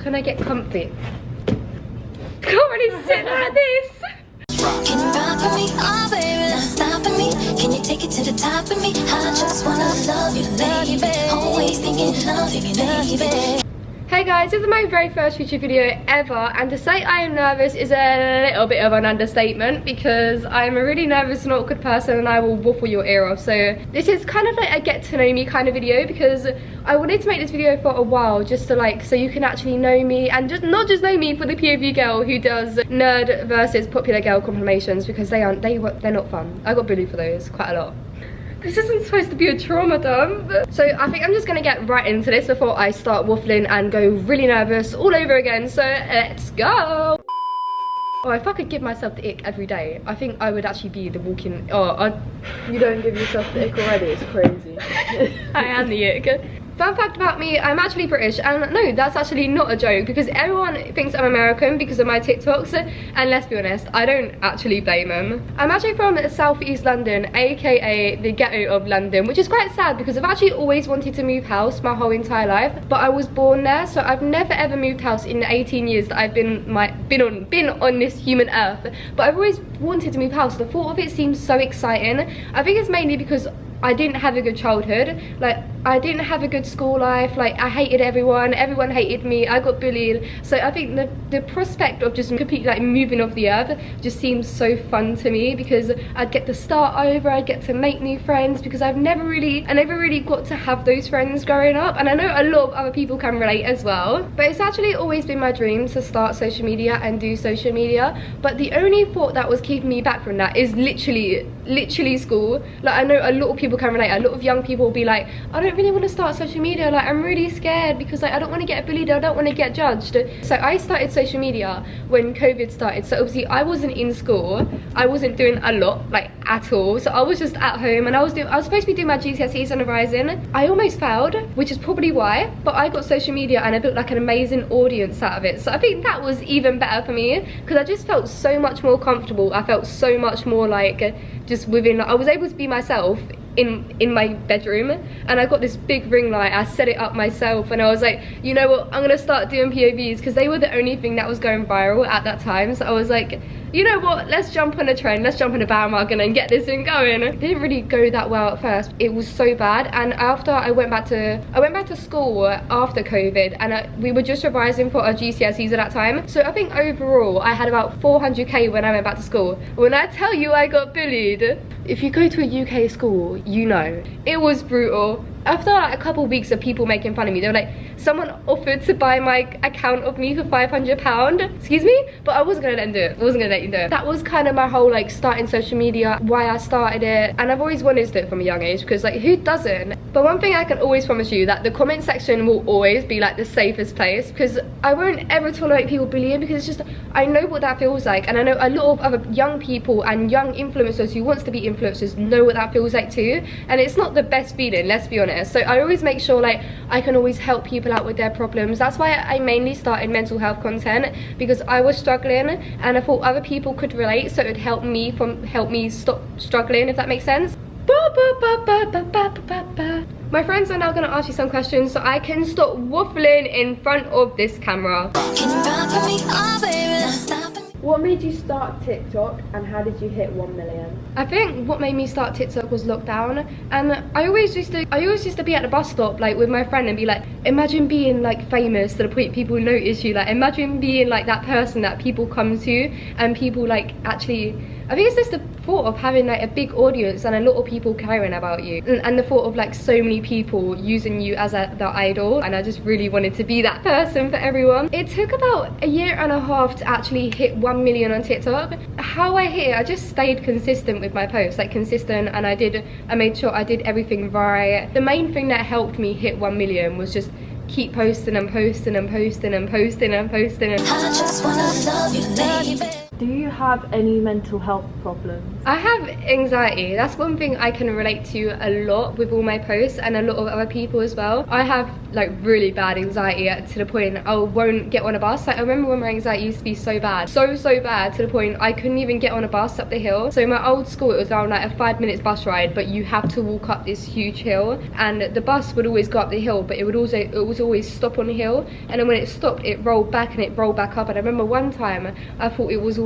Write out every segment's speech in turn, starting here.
can I get comfy? Can't really sit like this. Can you rock with me? Oh baby, not stopping me. Can you take it to the top of me? I just wanna love you, baby. Always thinking of you, baby. Hey guys, this is my very first YouTube video ever, and to say I am nervous is a little bit of an understatement because I'm a really nervous and awkward person and I will waffle your ear off. So this is kind of like a get to know me kind of video because I wanted to make this video for a while just to like, so you can actually know me and just not just know me for the POV girl who does nerd versus popular girl compilations, because they're not fun. I got bullied for those quite a lot. This isn't supposed to be a trauma dump. So I think I'm just gonna get right into this before I start waffling and go really nervous all over again. So let's go. Oh, if I could give myself the ick every day, I think I would actually be the walking... You don't give yourself the ick already, it's crazy. I am the ick. Fun fact about me, I'm actually British, and no, that's actually not a joke because everyone thinks I'm American because of my TikToks, and let's be honest, I don't actually blame them. I'm actually from Southeast London, aka the ghetto of London, which is quite sad because I've actually always wanted to move house my whole entire life, but I was born there, so I've never ever moved house in the 18 years that I've been on this human earth. But I've always wanted to move house. The thought of it seems so exciting. I think it's mainly because I didn't have a good childhood. Like, I didn't have a good school life. Like, I hated everyone hated me, I got bullied. So I think the prospect of just completely like moving off the earth just seems so fun to me because I'd get to start over, I'd get to make new friends because I never really got to have those friends growing up, and I know a lot of other people can relate as well. But it's actually always been my dream to start social media and do social media, but the only thought that was keeping me back from that is literally school. Like, I know a lot of people can relate. A lot of young people will be like, I don't really want to start social media, like I'm really scared because like I don't want to get bullied, I don't want to get judged. So I started social media when COVID started, so obviously I wasn't in school, I wasn't doing a lot like at all, so I was just at home and I was supposed to be doing my GCSEs on the Horizon. I almost failed, which is probably why, but I got social media and I built like an amazing audience out of it, so I think that was even better for me because I just felt so much more comfortable. I felt so much more like just within, I was able to be myself in my bedroom, and I got this big ring light, I set it up myself, and I was like, you know what, I'm gonna start doing POVs because they were the only thing that was going viral at that time. So I was like, you know what, let's jump on a trend, let's jump on a bandwagon and get this thing going. It didn't really go that well at first. It was so bad, and after I went back to school after COVID, and we were just revising for our GCSEs at that time. So I think overall I had about 400k when I went back to school. When I tell you I got bullied, if you go to a UK school, you know, it was brutal. After like a couple of weeks of people making fun of me, they were like, someone offered to buy my account of me for £500. Excuse me? But I wasn't gonna let them do it. I wasn't gonna let you do it. That was kind of my whole like starting social media, why I started it. And I've always wanted to do it from a young age because like, who doesn't? But one thing I can always promise you, that the comment section will always be like the safest place, because I won't ever tolerate people bullying, because it's just, I know what that feels like, and I know a lot of other young people and young influencers who wants to be influencers know what that feels like too, and it's not the best feeling, let's be honest. So I always make sure like I can always help people out with their problems. That's why I mainly started mental health content, because I was struggling and I thought other people could relate, so it would help me stop struggling, if that makes sense. My friends are now going to ask you some questions so I can stop waffling in front of this camera. What made you start TikTok and how did you hit 1 million? I think what made me start TikTok was lockdown, and I always used to be at the bus stop like with my friend and be like, imagine being like famous to the point people notice you, like imagine being like that person that people come to and people like actually, I think it's just the thought of having like a big audience and a lot of people caring about you, and the thought of like so many people using you as their idol, and I just really wanted to be that person for everyone. It took about a year and a half to actually hit 1 million on TikTok. How I hit it, I just stayed consistent with my posts, like consistent, and I made sure I did everything right. The main thing that helped me hit 1 million was just keep posting and posting and posting and posting and posting and... I just wanna love you, baby. Do you have any mental health problems? I have anxiety. That's one thing I can relate to a lot with all my posts, and a lot of other people as well. I have like really bad anxiety to the point I won't get on a bus. Like, I remember when my anxiety used to be so bad, so bad, to the point I couldn't even get on a bus up the hill. So my old school, it was around like a 5 minutes bus ride, but you have to walk up this huge hill, and the bus would always go up the hill, but it was always stop on the hill, and then when it stopped, it rolled back and it rolled back up. And I remember one time I thought it was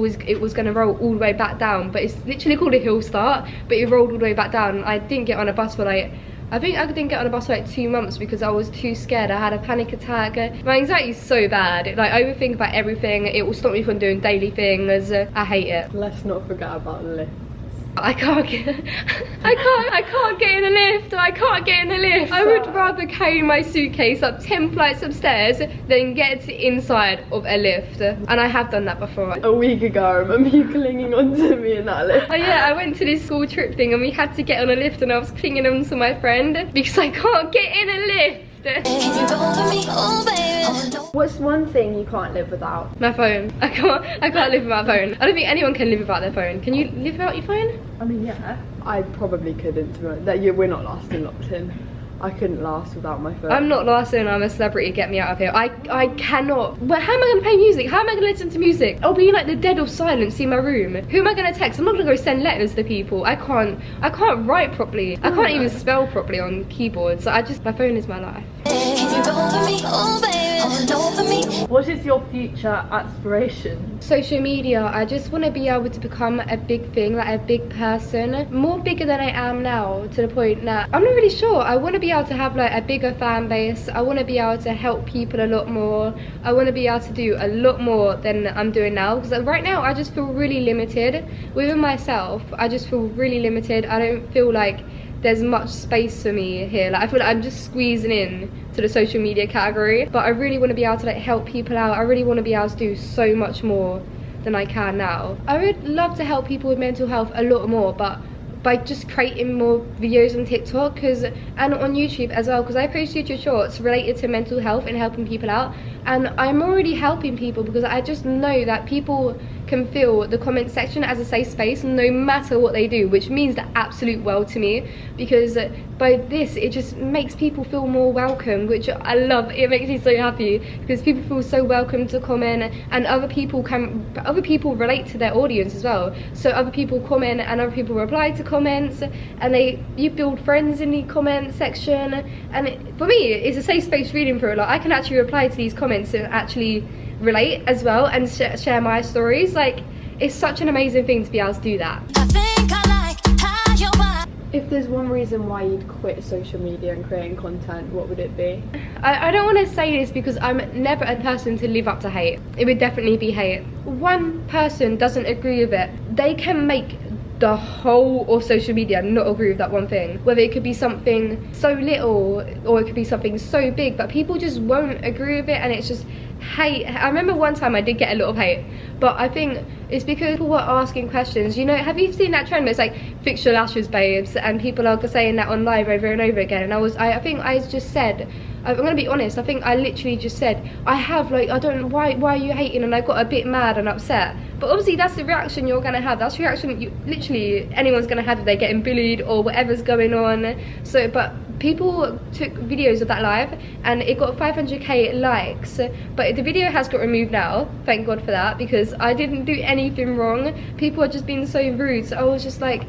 going to roll all the way back down, but it's literally called a hill start, but it rolled all the way back down. I didn't get on a bus for like, I think I didn't get on a bus for like 2 months because I was too scared. I had a panic attack. My anxiety is so bad. Like, I overthink about everything. It will stop me from doing daily things. I hate it. Let's not forget about the lift. I can't get in a lift. I can't get in a lift. I would rather carry my suitcase up 10 flights of stairs than get inside of a lift. And I have done that before. A week ago, I remember you clinging onto me in that lift. Oh yeah, I went to this school trip thing and we had to get on a lift, and I was clinging on to my friend because I can't get in a lift. Can you roll with me? Oh, baby. What's one thing you can't live without? My phone. I can't live without a phone. I don't think anyone can live without their phone. Can you live without your phone? I mean, yeah. I probably couldn't, to be honest. We're not lasting locked in. I couldn't last without my phone. I'm not lasting. I'm a celebrity. Get me out of here. I cannot. Well, how am I going to play music? How am I going to listen to music? I'll be like the dead of silence in my room. Who am I going to text? I'm not going to go send letters to people. I can't write properly. I can't even spell properly on keyboards. So my phone is my life. Can you roll with me? Oh, baby. Over me. What is your future aspiration? Social media. I just want to be able to become a big thing, like a big person, more bigger than I am now, to the point that I'm not really sure. I want to be able to have like a bigger fan base. I want to be able to help people a lot more. I want to be able to do a lot more than I'm doing now, because right now I just feel really limited within myself. I just feel really limited. I don't feel like there's much space for me here. Like, I feel like I'm just squeezing in to the social media category, but I really want to be able to like help people out. I really want to be able to do so much more than I can now. I would love to help people with mental health a lot more, but by just creating more videos on TikTok and on YouTube as well, because I post YouTube shorts related to mental health and helping people out, and I'm already helping people because I just know that people can feel the comment section as a safe space no matter what they do, which means the absolute world to me, because by this it just makes people feel more welcome, which I love. It makes me so happy because people feel so welcome to comment, and other people relate to their audience as well. So other people comment and other people reply to comments, and you build friends in the comment section, and for me it's a safe space reading through it. Like, I can actually reply to these comments and actually relate as well and share my stories. Like, it's such an amazing thing to be able to do that. I think I like how you are. If there's one reason why you'd quit social media and creating content, what would it be? I don't want to say this because I'm never a person to live up to hate. It would definitely be hate. One person doesn't agree with it, they can make the whole of social media not agree with that one thing. Whether it could be something so little or it could be something so big, but people just won't agree with it, and it's just hate. I remember one time I did get a lot of hate, but I think it's because people were asking questions. You know, have you seen that trend where it's like, fix your lashes, babes, and people are saying that on live over and over again? And I think I just said, I'm gonna be honest, I think I literally just said, I don't, why are you hating? And I got a bit mad and upset. But obviously that's the reaction you're gonna have. That's the reaction literally anyone's gonna have if they're getting bullied or whatever's going on. So, but people took videos of that live and it got 500k likes, but the video has got removed now, thank God for that, because I didn't do anything wrong. People are just being so rude, so I was just like,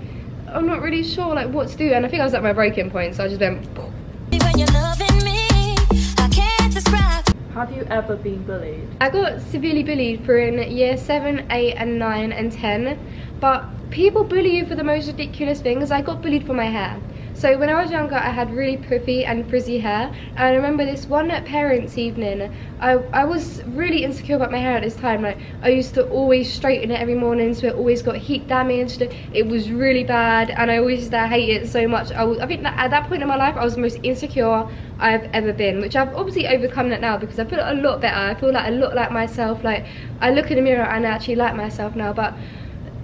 I'm not really sure like what to do, and I think I was at my breaking point, so I just went When you're loving me, I can't describe. Have you ever been bullied? I got severely bullied for in year 7, 8 and 9 and 10, but people bully you for the most ridiculous things. I got bullied for my hair. So when I was younger, I had really puffy and frizzy hair, and I remember this one parents' evening, I was really insecure about my hair at this time. Like, I used to always straighten it every morning, so it always got heat damaged. It was really bad, and I always used to hate it so much. I think that at that point in my life, I was the most insecure I've ever been, which I've obviously overcome that now because I feel a lot better. I feel like a lot like myself. Like, I look in the mirror and I actually like myself now, but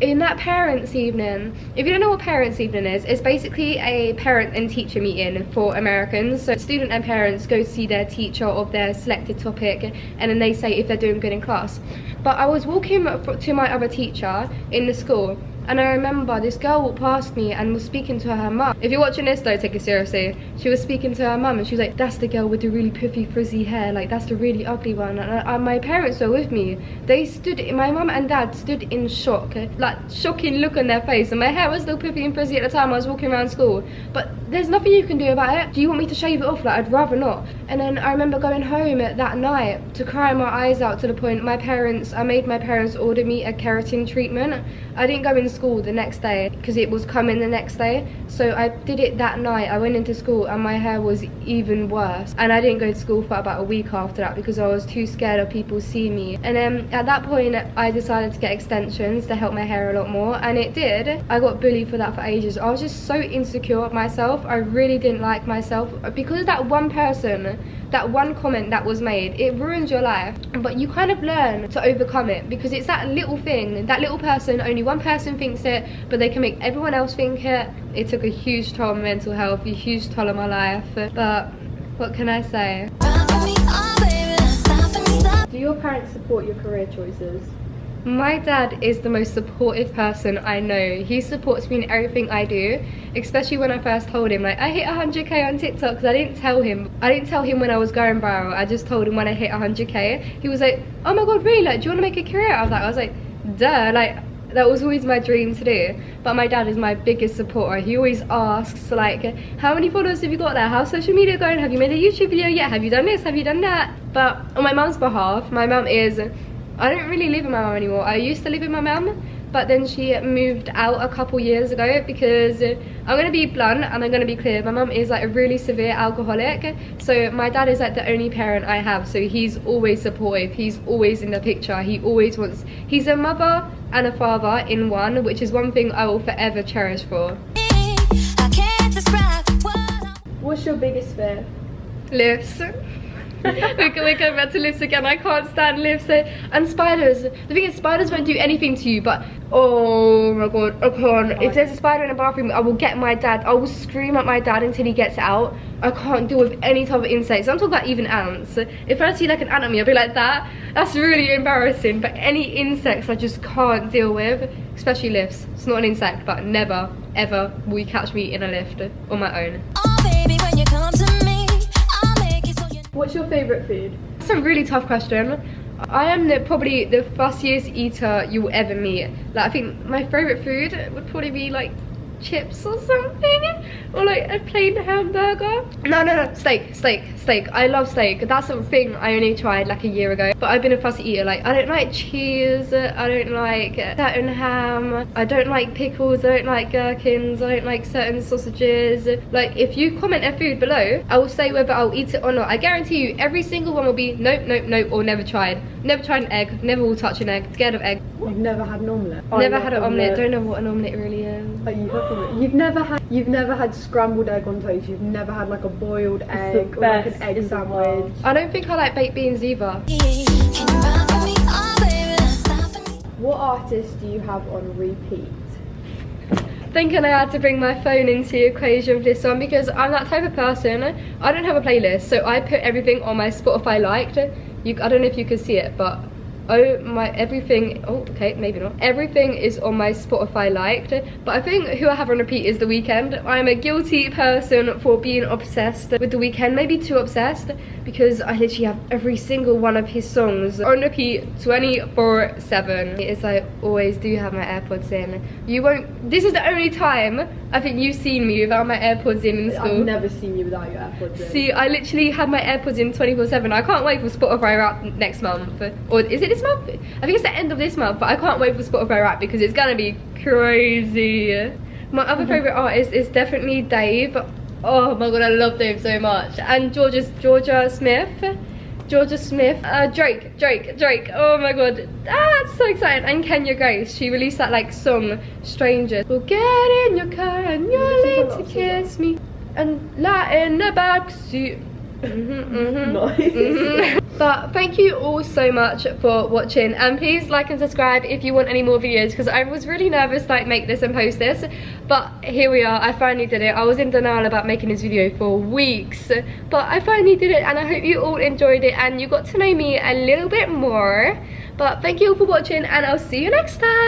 in that parents' evening, if you don't know what parents' evening is, it's basically a parent and teacher meeting for Americans. So student and parents go to see their teacher of their selected topic, and then they say if they're doing good in class. But I was walking to my other teacher in the school, and I remember this girl walked past me and was speaking to her mum. If you're watching this, don't take it seriously. She was speaking to her mum and she was like, that's the girl with the really puffy frizzy hair, like that's the really ugly one. And my parents were with me. They stood, my mum and dad stood in shock, like shocking look on their face, and my hair was still puffy and frizzy at the time I was walking around school. But there's nothing you can do about it. Do you want me to shave it off? Like, I'd rather not. And then I remember going home that night to cry my eyes out, to the point I made my parents order me a keratin treatment. I didn't go in school the next day because it was coming the next day, so I did it that night. I went into school and my hair was even worse, and I didn't go to school for about a week after that because I was too scared of people seeing me. And then at that point I decided to get extensions to help my hair a lot more, and it did. I got bullied for that for ages. I was just so insecure of myself. I really didn't like myself because of that one person, that one comment that was made. It ruins your life, but you kind of learn to overcome it because it's that little thing, that little person, only one person thinks it, but they can make everyone else think it. It took a huge toll on my mental health, a huge toll on my life, but what can I say? Do your parents support your career choices? My dad is the most supportive person I know. He supports me in everything I do, especially when I first told him, like, I hit 100k on TikTok, because I didn't tell him when I was going viral. I just told him when I hit 100k. He was like, oh my god, really? Like, do you want to make a career out of that? I was like, duh, like, that was always my dream to do. But my dad is my biggest supporter. He always asks, like, how many followers have you got there? How's social media going? Have you made a YouTube video yet? Have you done this? Have you done that? But on my mum's behalf, my mum is, I don't really live with my mum anymore. I used to live with my mum, but then she moved out a couple years ago because I'm gonna be blunt and I'm gonna be clear. My mum is like a really severe alcoholic, so my dad is like the only parent I have, so he's always supportive. He's always in the picture. He always wants, he's a mother and a father in one, which is one thing I will forever cherish for. What's your biggest fear? Lifts. We're going back to lifts again. I can't stand lifts and spiders. The thing is, spiders won't do anything to you, but oh my god, I can't. If there's a spider in the bathroom, I will get my dad. I will scream at my dad until he gets it out. I can't deal with any type of insects. I'm talking about even ants. If I see like an ant on me, I'll be like that. That's really embarrassing. But any insects I just can't deal with, especially lifts. It's not an insect, but never ever will you catch me in a lift on my own. Oh, baby, when you come to me, I'll make it so you. What's your favourite food? That's a really tough question. I am probably the fussiest eater you'll ever meet. Like, I think my favourite food would probably be like chips or something, or like a plain hamburger. No, steak. I love steak. That's the thing I only tried like a year ago, but I've been a fussy eater. Like, I don't like cheese, I don't like certain ham, I don't like pickles, I don't like gherkins, I don't like certain sausages. Like, if you comment a food below, I will say whether I'll eat it or not. I guarantee you every single one will be nope, or never tried. Never tried an egg, never will touch an egg, scared of egg. You've never had an omelette? Never had an omelette, don't know what an omelette really is. Oh, you've never had scrambled egg on toast. You've never had like a boiled egg or like an egg sandwich. I don't think I like baked beans either. What artists do you have on repeat? Thinking I had to bring my phone into the equation for this one because I'm that type of person. I don't have a playlist, so I put everything on my Spotify liked. I don't know if you can see it, but everything, oh okay, maybe not, everything is on my Spotify liked. But I think who I have on repeat is The Weeknd. I'm a guilty person for being obsessed with The Weeknd, maybe too obsessed, because I literally have every single one of his songs on repeat 24/7. It's like, always do have my AirPods in. You won't, this is the only time I think you've seen me without my AirPods in school. I've never seen you without your AirPods in. See, I literally had my AirPods in 24/7. I can't wait for Spotify Wrap next month. Or is it this month? I think it's the end of this month, but I can't wait for Spotify Wrap because it's gonna be crazy. My other favourite artist is definitely Dave. Oh my god, I love Dave so much. And Georgia Smith. Drake. Oh my god, it's so exciting. And Kenya Grace, she released that like song, Strangers. We'll get in your car and you're late to kiss me and lie in the backseat. Nice. But thank you all so much for watching, and please like and subscribe if you want any more videos, because I was really nervous to like make this and post this, but here we are. I finally did it. I was in denial about making this video for weeks, but I finally did it, and I hope you all enjoyed it and you got to know me a little bit more. But thank you all for watching, and I'll see you next time.